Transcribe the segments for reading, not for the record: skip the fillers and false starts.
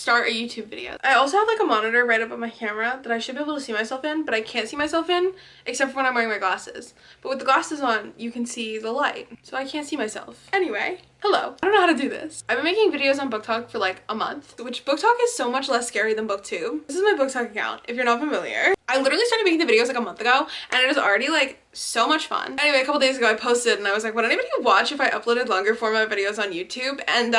start a YouTube video. I also have like a monitor right up on my camera that I should be able to see myself in, but I can't see myself in except for when I'm wearing my glasses. But with the glasses on, you can see the light, so I can't see myself. Anyway, hello. I don't know how to do this. I've been making videos on Book Tok for like a month, which Book Tok is so much less scary than BookTube. This is my Book Tok account, if you're not familiar. I literally started making the videos like a month ago, and it is already like so much fun. Anyway, a couple days ago I posted and I was like, would anybody watch if I uploaded longer format videos on YouTube? And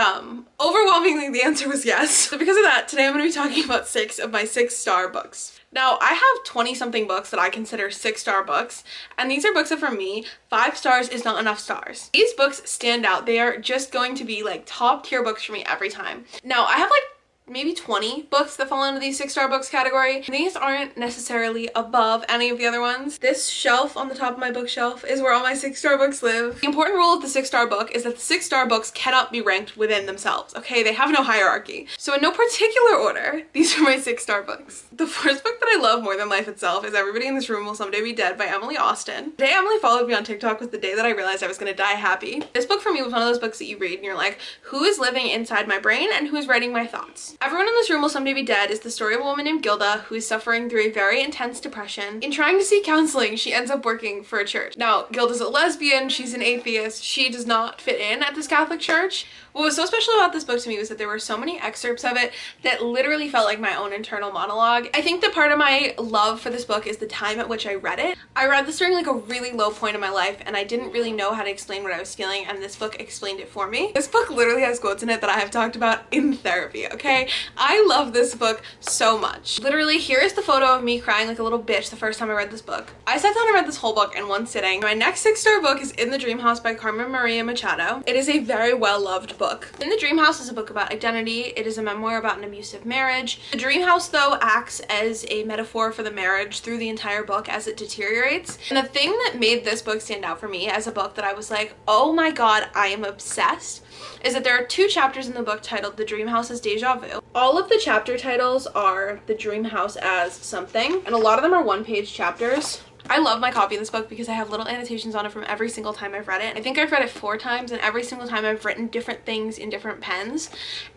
overwhelmingly the answer was yes. So because of that, today I'm going to be talking about 6 of my 6-star books. Now, I have 20 something books that I consider 6-star books, and these are books that for me, 5 stars is not enough stars. These books stand out. They are just going to be like top tier books for me every time. Now, I have like maybe 20 books that fall into the 6-star books category. These aren't necessarily above any of the other ones. This shelf on the top of my bookshelf is where all my 6-star books live. The important rule of the 6-star book is that the 6-star books cannot be ranked within themselves, okay? They have no hierarchy. So in no particular order, these are my 6-star books. The first book that I love more than life itself is Everybody in This Room Will Someday Be Dead by Emily Austen. The day Emily followed me on TikTok was the day that I realized I was gonna die happy. This book for me was one of those books that you read and you're like, who is living inside my brain and who is writing my thoughts? Everyone in This Room Will Someday Be Dead is the story of a woman named Gilda who is suffering through a very intense depression. In trying to seek counseling, she ends up working for a church. Now, Gilda's a lesbian, she's an atheist, she does not fit in at this Catholic church. What was so special about this book to me was that there were so many excerpts of it that literally felt like my own internal monologue. I think that part of my love for this book is the time at which I read it. I read this during like a really low point in my life and I didn't really know how to explain what I was feeling, and this book explained it for me. This book literally has quotes in it that I have talked about in therapy, okay? I love this book so much. Literally, here is the photo of me crying like a little bitch the first time I read this book. I sat down and read this whole book in one sitting. My next 6-star book is In the Dream House by Carmen Maria Machado. It is a very well-loved book. In the Dream House is a book about identity. It is a memoir about an abusive marriage. The dream house, though, acts as a metaphor for the marriage through the entire book as it deteriorates. And the thing that made this book stand out for me as a book that I was like, oh my god, I am obsessed, is that there are 2 chapters in the book titled The Dream House as Deja Vu. All of the chapter titles are The Dream House as something, and a lot of them are one-page chapters. I love my copy of this book because I have little annotations on it from every single time I've read it. I think I've read it 4 times, and every single time I've written different things in different pens.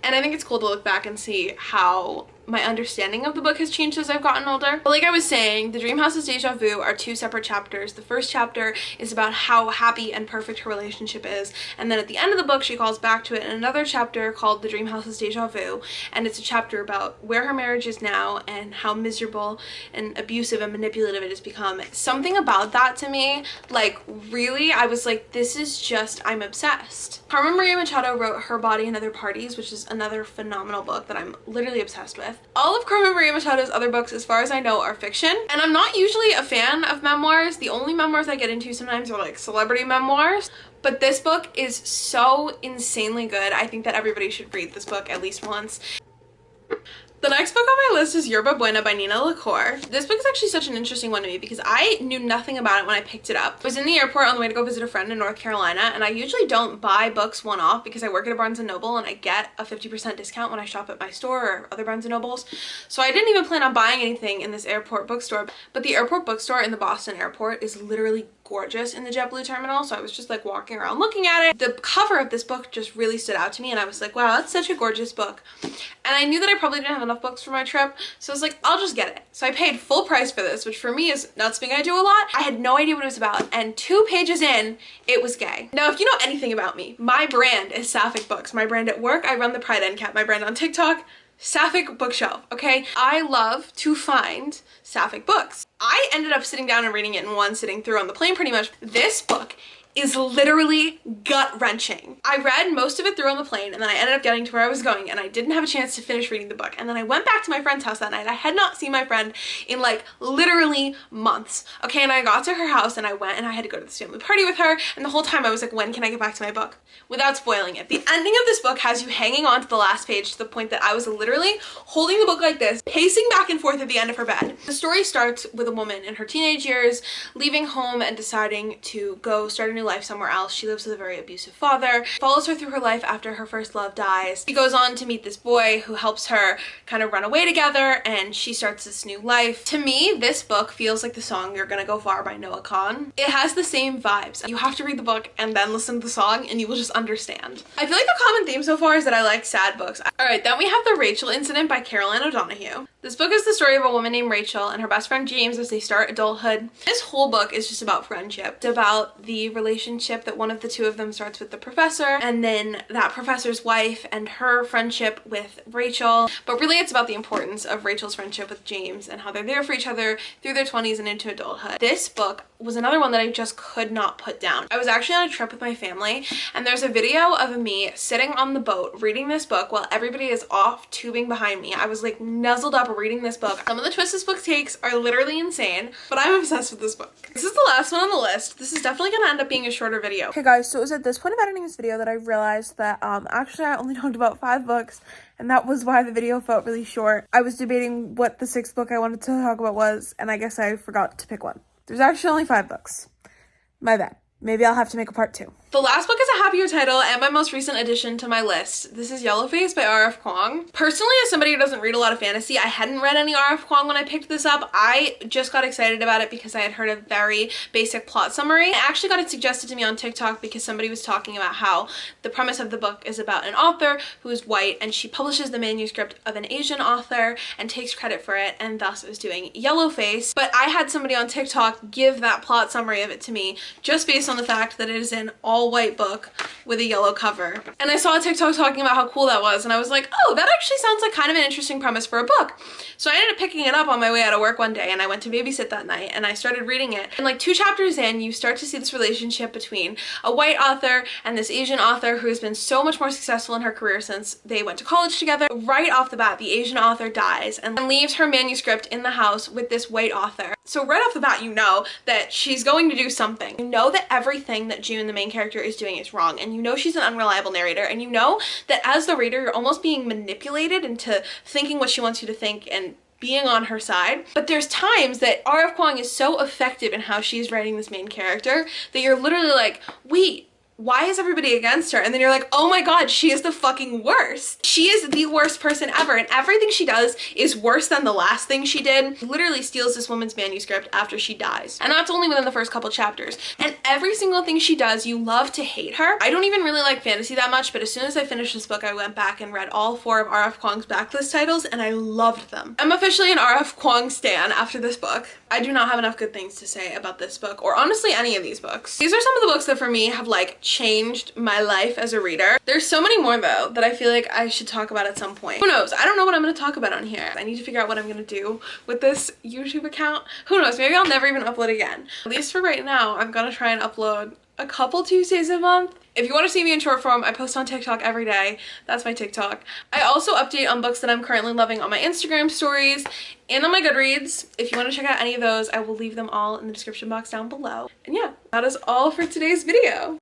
And I think it's cool to look back and see how my understanding of the book has changed as I've gotten older. But like I was saying, The Dream House's Deja Vu are 2 separate chapters. The first chapter is about how happy and perfect her relationship is, and then at the end of the book she calls back to it in another chapter called The Dream House's Deja Vu, and it's a chapter about where her marriage is now and how miserable and abusive and manipulative it has become. Something about that to me, like, really, I was like, this is just, I'm obsessed. Carmen Maria Machado wrote Her Body and Other Parties, which is another phenomenal book that I'm literally obsessed with. All of Carmen Maria Machado's other books, as far as I know, are fiction, and I'm not usually a fan of memoirs. The only memoirs I get into sometimes are like celebrity memoirs, but this book is so insanely good. I think that everybody should read this book at least once. The next book on my list is Yerba Buena by Nina LaCour. This book is actually such an interesting one to me because I knew nothing about it when I picked it up. I was in the airport on the way to go visit a friend in North Carolina, and I usually don't buy books one-off because I work at a Barnes & Noble and I get a 50% discount when I shop at my store or other Barnes & Nobles. So I didn't even plan on buying anything in this airport bookstore, but the airport bookstore in the Boston airport is literally gorgeous in the JetBlue terminal, so I was just like walking around looking at it. The cover of this book just really stood out to me, and I was like, wow, that's such a gorgeous book. And I knew that I probably didn't have enough books for my trip, so I was like, I'll just get it. So I paid full price for this, which for me is not something I do a lot. I had no idea what it was about, and 2 pages in, it was gay. Now, if you know anything about me, my brand is Sapphic Books. My brand at work, I run the Pride End Cap. My brand on TikTok, Sapphic Bookshelf, okay? I love to find Sapphic books. I ended up sitting down and reading it in one sitting through on the plane pretty much. This book is literally gut-wrenching. I read most of it through on the plane, and then I ended up getting to where I was going, and I didn't have a chance to finish reading the book. And then I went back to my friend's house that night. I had not seen my friend in like literally months. Okay, and I got to her house and I went and I had to go to this family party with her, and the whole time I was like, when can I get back to my book? Without spoiling it. The ending of this book has you hanging on to the last page to the point that I was literally holding the book like this, pacing back and forth at the end of her bed. The story starts with with a woman in her teenage years, leaving home and deciding to go start a new life somewhere else. She lives with a very abusive father, follows her through her life after her first love dies. She goes on to meet this boy who helps her kind of run away together, and she starts this new life. To me, this book feels like the song You're Gonna Go Far by Noah Kahan. It has the same vibes. You have to read the book and then listen to the song and you will just understand. I feel like the common theme so far is that I like sad books. Alright, then we have The Rachel Incident by Caroline O'Donoghue. This book is the story of a woman named Rachel and her best friend James as they start adulthood. This whole book is just about friendship. It's about the relationship that one of the two of them starts with the professor, and then that professor's wife and her friendship with Rachel. But really it's about the importance of Rachel's friendship with James and how they're there for each other through their 20s and into adulthood. This book was another one that I just could not put down. I was actually on a trip with my family, and there's a video of me sitting on the boat reading this book while everybody is off tubing behind me. I was like nuzzled up reading this book. Some of the twists this book takes are literally insane, but I'm obsessed with this book. This is the last one on the list. This is definitely gonna end up being a shorter video. Okay guys, so it was at this point of editing this video that I realized that actually I only talked about 5 books, and that was why the video felt really short. I was debating what the 6th book I wanted to talk about was, and I guess I forgot to pick one. There's actually only 5 books. My bad. Maybe I'll have to make a part 2. The last book is a happier title and my most recent addition to my list. This is Yellowface by R.F. Kuang. Personally, as somebody who doesn't read a lot of fantasy, I hadn't read any R.F. Kuang when I picked this up. I just got excited about it because I had heard a very basic plot summary. I actually got it suggested to me on TikTok because somebody was talking about how the premise of the book is about an author who is white, and she publishes the manuscript of an Asian author and takes credit for it, and thus is doing Yellowface. But I had somebody on TikTok give that plot summary of it to me just based on the fact that it is an all-white book with a yellow cover. And I saw a TikTok talking about how cool that was, and I was like, oh, that actually sounds like kind of an interesting premise for a book. So I ended up picking it up on my way out of work one day, and I went to babysit that night, and I started reading it. And like 2 chapters in, you start to see this relationship between a white author and this Asian author who has been so much more successful in her career since they went to college together. Right off the bat, the Asian author dies and leaves her manuscript in the house with this white author. So right off the bat, you know that she's going to do something. You know that everything that June, the main character, is doing is wrong, and you know she's an unreliable narrator, and you know that as the reader, you're almost being manipulated into thinking what she wants you to think and being on her side. But there's times that R.F. Kuang is so effective in how she's writing this main character that you're literally like, wait, why is everybody against her? And then you're like, oh my god, she is the fucking worst. She is the worst person ever, and everything she does is worse than the last thing she did. Literally steals this woman's manuscript after she dies. And that's only within the first couple chapters. And every single thing she does, you love to hate her. I don't even really like fantasy that much, but as soon as I finished this book, I went back and read all 4 of R.F. Kuang's backlist titles, and I loved them. I'm officially an R.F. Kuang stan after this book. I do not have enough good things to say about this book, or honestly any of these books. These are some of the books that for me have like changed my life as a reader. There's so many more though that I feel like I should talk about at some point. Who knows? I don't know what I'm going to talk about on here. I need to figure out what I'm going to do with this YouTube account. Who knows? Maybe I'll never even upload again. At least for right now, I'm going to try and upload a couple Tuesdays a month. If you want to see me in short form, I post on TikTok every day. That's my TikTok. I also update on books that I'm currently loving on my Instagram stories and on my Goodreads. If you want to check out any of those, I will leave them all in the description box down below. And yeah, that is all for today's video.